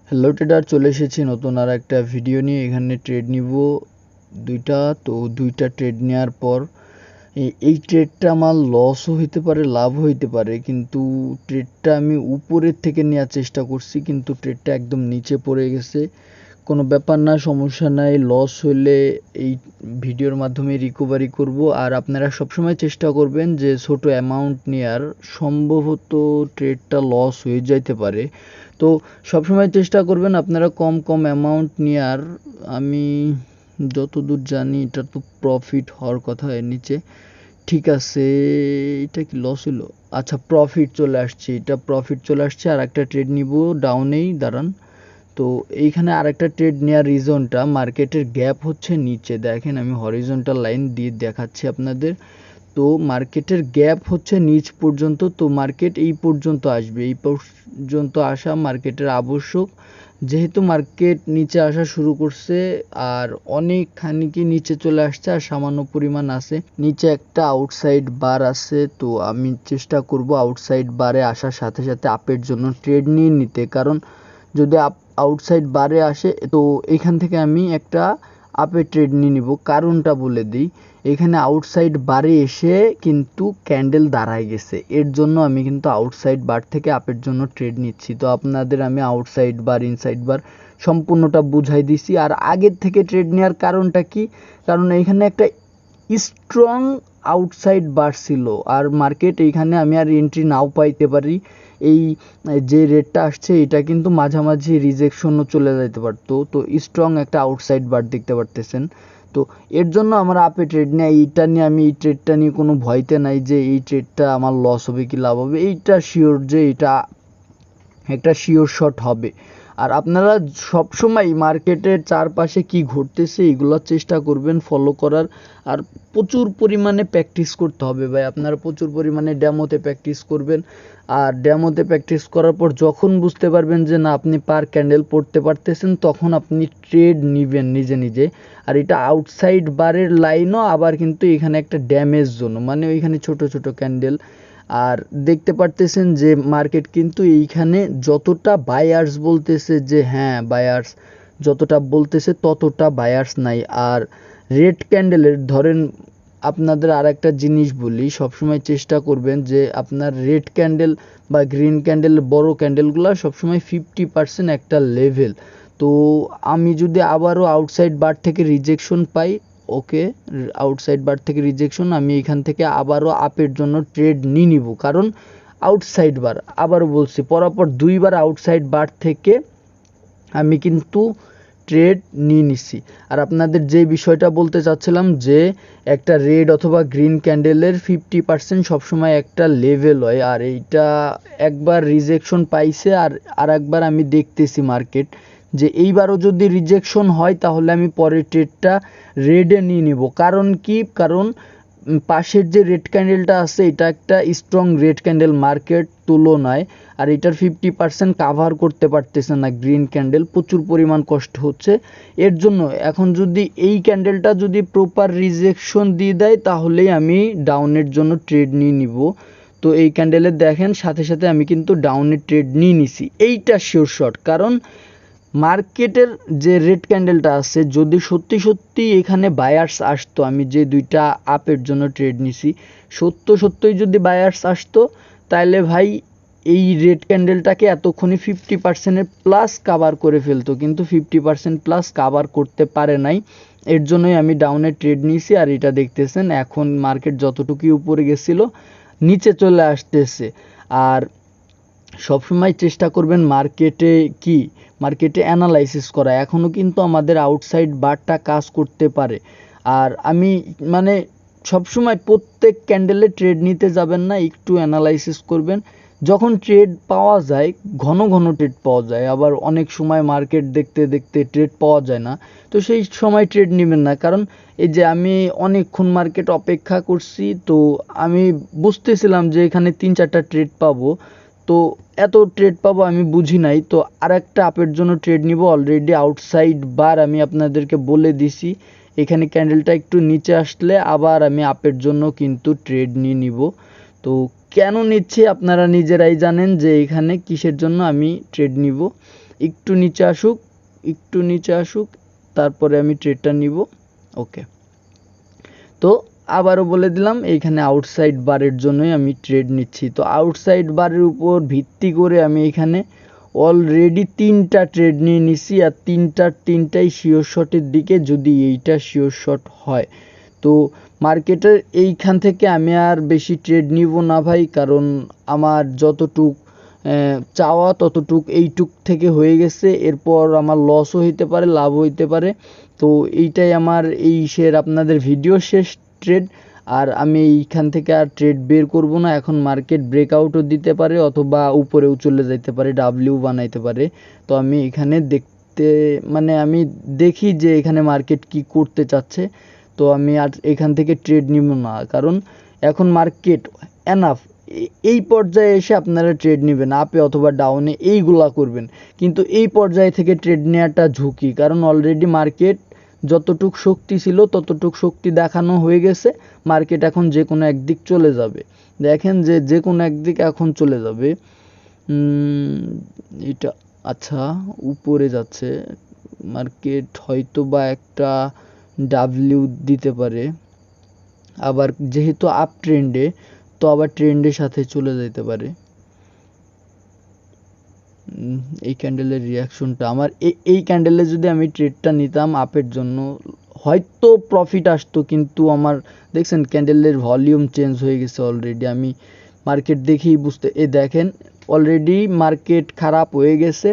Hello tedder, চলে এসেছি নতুন আর একটা ভিডিও নিয়ে। এখানে ট্রেড নিব দুইটা ট্রেড নেওয়ার পর এই ট্রেডটা আমার লসও হইতে পারে, লাভও হইতে পারে, কিন্তু ট্রেডটা আমি উপরের থেকে নেওয়ার চেষ্টা করছি, কিন্তু ট্রেডটা একদম নিচে পড়ে গেছে। কোনো ব্যাপার না, সমস্যা নাই, লস হইলে এই ভিডিওর মাধ্যমে রিকভারি করব। আর আপনারা সবসময় চেষ্টা করবেন যে ছোট অ্যামাউন্ট নেওয়ার, সম্ভবত ট্রেডটা লস হয়ে যাইতে পারে। তো সবসময় চেষ্টা করবেন আপনারা কম কম অ্যামাউন্ট নেওয়ার। আমি যতদূর জানি এটা তো প্রফিট হওয়ার কথা এর নিচে। ঠিক আছে, এটা কি লস হলো? আচ্ছা, প্রফিট চলে আসছে, এটা প্রফিট চলে আসছে। আর একটা ট্রেড নিব ডাউনেই, দাঁড়ান। তো এইখানে আরেকটা ট্রেড নেওয়ার রিজনটা, মার্কেটের গ্যাপ হচ্ছে নিচে, দেখেন আমি হরিজন্টাল লাইন দিয়ে দেখাচ্ছি আপনাদের। তো মার্কেটের গ্যাপ হচ্ছে নিচ পর্যন্ত, তো মার্কেট এই পর্যন্ত আসবে, এই পর্যন্ত আসা মার্কেটের আবশ্যক। যেহেতু মার্কেট নিচে আসা শুরু করছে আর অনেকখানি কি নিচে চলে আসছে, আর সামান্য পরিমাণ আছে নিচে, একটা আউটসাইড বার আছে। তো আমি চেষ্টা করব আউটসাইড বারে আসার সাথে সাথে আপের জন্য ট্রেড নিয়ে নিতে, কারণ যদি আউটসাইড বারে আসে তো এখান থেকে আমি একটা আপের ট্রেড নিয়ে নিব। কারণটা বলে দিই, এখানে আউটসাইড বারে এসে কিন্তু ক্যান্ডেল দাঁড়ায় গেছে, এর জন্য আমি কিন্তু আউটসাইড বার থেকে আপের জন্য ট্রেড নিচ্ছি। তো আপনাদের আমি আউটসাইড বার ইনসাইড বার সম্পূর্ণটা বুঝাই দিছি। আর আগের থেকে ট্রেড নেওয়ার কারণটা কি, কারণ এখানে একটা স্ট্রং আউটসাইড বার ছিল, আর মার্কেট এইখানে আমি আর এন্ট্রি নাও পাইতে পারি। এই যে রেটটা আসছে এটা কিন্তু মাঝামাঝি রিজেকশনও চলে যেতে পারতো। তো স্ট্রং একটা আউটসাইড বার দেখতে পারতেছেন। তো এর জন্য আমার আপে ট্রেড নেই, এইটা নিয়ে আমি এই ট্রেডটা নিয়ে কোনো ভয়তে নাই যে এই ট্রেডটা আমার লস হবে কি লাভ হবে, এইটা শিওর যে এটা একটা শিওর শট হবে। আর আপনারা সবসময় মার্কেটের চারপাশে কি ঘটতেছে এগুলোর চেষ্টা করবেন ফলো করার। আর প্রচুর পরিমাণে প্র্যাকটিস করতে হবে ভাই, আপনারা প্রচুর পরিমাণে ড্যামোতে প্র্যাকটিস করবেন। আর ড্যামোতে প্র্যাকটিস করার পর যখন বুঝতে পারবেন যে না আপনি পার ক্যান্ডেল পড়তে পারতেছেন, তখন আপনি ট্রেড নিবেন নিজে নিজে। আর এটা আউটসাইড বারের লাইনও আবার কিন্তু এখানে একটা ড্যামেজ জোন, মানে ওইখানে ছোট ছোট ক্যান্ডেল। আর দেখতে পারতেছেন যে মার্কেট কিন্তু এইখানে যতটা বায়ার্স বলতেছে যে হ্যাঁ বায়ার্স, যতটা বলতেছে ততটা বায়ার্স নাই। আর রেড ক্যান্ডেলের ধরেন, আপনাদের আর একটা জিনিস বলি, সবসময় চেষ্টা করবেন যে আপনার রেড ক্যান্ডেল বা গ্রিন ক্যান্ডেল, বড় ক্যান্ডেলগুলো সবসময় 50% একটা লেভেল। তো আমি যদি আবারও আউটসাইড বার থেকে রিজেকশন পাই, ওকে, আউটসাইড বার থেকে রিজেকশন, আমি এখান থেকে আবারও আপের জন্য ট্রেড নিয়ে নিব। কারণ আউটসাইড বার, আবারও বলছি, পরপর দুইবার আউটসাইড বার থেকে আমি কিন্তু ট্রেড নিয়ে নিছি। আর আপনাদের যে বিষয়টা বলতে চাচ্ছিলাম যে একটা রেড অথবা গ্রিন ক্যান্ডেলের 50% সবসময় একটা লেভেল হয়, আর এইটা একবার রিজেকশন পাইছে, আর একবার আমি দেখতেছি মার্কেট যে এইবারও যদি রিজেকশন হয় তাহলে আমি পরের ট্রেডটা রেডে নিয়ে নিব। কারণ কি, কারণ পাশের যে রেড ক্যান্ডেলটা আছে এটা একটা স্ট্রং রেড ক্যান্ডেল মার্কেট তুলনায়, আর এটার 50% কাভার করতে পারতেছে না গ্রিন ক্যান্ডেল, প্রচুর পরিমাণ কষ্ট হচ্ছে এর জন্য। এখন যদি এই ক্যান্ডেলটা যদি প্রপার রিজেকশন দিয়ে দেয় তাহলেই আমি ডাউনের জন্য ট্রেড নিয়ে নিব। তো এই ক্যান্ডেলের দেখেন সাথে সাথে আমি কিন্তু ডাউনের ট্রেড নিয়ে নিছি, এইটা শিওর শট। কারণ মার্কেটের যে রেড ক্যান্ডেলটা আছে, যদি সত্যি সত্যি এখানে বায়ার্স আসতো, আমি যে দুইটা আপের জন্য ট্রেড নিছি, সত্যই যদি বায়ার্স আসতো, তাহলে ভাই এই রেড ক্যান্ডেলটাকে এতক্ষণে 50%-এর প্লাস কাভার করে ফেলতো, কিন্তু 50% প্লাস কাভার করতে পারে নাই। এর জন্যই আমি ডাউনে ট্রেড নিয়েছি। আর এটা দেখতেছেন এখন মার্কেট যতটুকু উপরে গেছিল নিচে চলে আসতেছে। আর সবসময় চেষ্টা করবেন মার্কেটে অ্যানালাইসিস করা। এখনও কিন্তু আমাদের আউটসাইড বারটা কাজ করতে পারে। আর আমি মানে সবসময় প্রত্যেক ক্যান্ডেলে ট্রেড নিতে যাবেন না, একটু অ্যানালাইসিস করবেন। যখন ট্রেড পাওয়া যায়, ঘন ঘন ট্রেড পাওয়া যায়, আবার অনেক সময় মার্কেট দেখতে দেখতে ট্রেড পাওয়া যায় না, তো সেই সময় ট্রেড নেবেন না। কারণ এই যে আমি অনেকক্ষণ মার্কেট অপেক্ষা করছি, তো আমি বুঝতেছিলাম যে এখানে 3-4টা ট্রেড পাবো, তো এত ট্রেড পাবো আমি বুঝি নাই। তো আর একটা আপের জন্য ট্রেড নিব, অলরেডি আউটসাইড বার আমি আপনাদেরকে বলে দিছি। এখানে ক্যান্ডেলটা একটু নিচে আসলে আবার আমি আপের জন্য কিন্তু ট্রেড নিয়ে নিব। তো কেন নিচ্ছি আপনারা নিজেরাই জানেন যে এখানে কিসের জন্য আমি ট্রেড নিব। একটু নিচে আসুক, তারপরে আমি ট্রেডটা নিব। ওকে, তো আবারও বলে দিলাম এইখানে আউটসাইড বারের জন্যই আমি ট্রেড নিচ্ছি। তো আউটসাইড বারের উপর ভিত্তি করে আমি এখানে অলরেডি 3টা ট্রেড নিয়ে নিছি, আর তিনটাই শিওর শটের দিকে, যদি এইটা শিওর শট হয়। তো মার্কেটের এইখান থেকে আমি আর বেশি ট্রেড নিব না ভাই, কারণ আমার যতটুক চাওয়া ততটুক এইটুক থেকে হয়ে গেছে। এরপর আমার লসও হইতে পারে, লাভও হইতে পারে। তো এইটাই আমার এই আপনাদের ভিডিও শেষ ট্রেড। আর আমি এইখান থেকে আর ট্রেড বের করব না। এখন মার্কেট ব্রেকআউটও দিতে পারে, অথবা উপরেও চলে যাইতে পারে, ডাব্লিউ বানাইতে পারে। তো আমি এখানে আমি দেখি যে এখানে মার্কেট কি করতে চাচ্ছে। তো আমি আর এখান থেকে ট্রেড নিব না, কারণ এখন মার্কেট এনাফ। এই পর্যায়ে এসে আপনারা ট্রেড নেবেন, আপে অথবা ডাউনে এইগুলা করবেন, কিন্তু এই পর্যায়ে থেকে ট্রেড নেওয়াটা ঝুঁকি। কারণ অলরেডি মার্কেট যতটুক শক্তি ছিল ততটুক শক্তি দেখানো হয়ে গেছে। মার্কেট এখন যে কোনো একদিক চলে যাবে, দেখেন যে কোনো একদিক এখন চলে যাবে। এটা আচ্ছা, উপরে যাচ্ছে মার্কেট, হয়তো বা একটা ডাব্লিউ দিতে পারে। আবার যেহেতু আপ ট্রেন্ডে, তো আবার ট্রেন্ডের সাথে চলে যেতে পারে। এই ক্যান্ডেলের রিয়াকশনটা আমার, এই ক্যান্ডেলে যদি আমি ট্রেডটা নিতাম আপের জন্য, হয়তো প্রফিট আসতো। কিন্তু আমার দেখছেন ক্যান্ডেলের ভলিউম চেঞ্জ হয়ে গেছে অলরেডি। আমি মার্কেট দেখেই বুঝতে, দেখেন অলরেডি মার্কেট খারাপ হয়ে গেছে।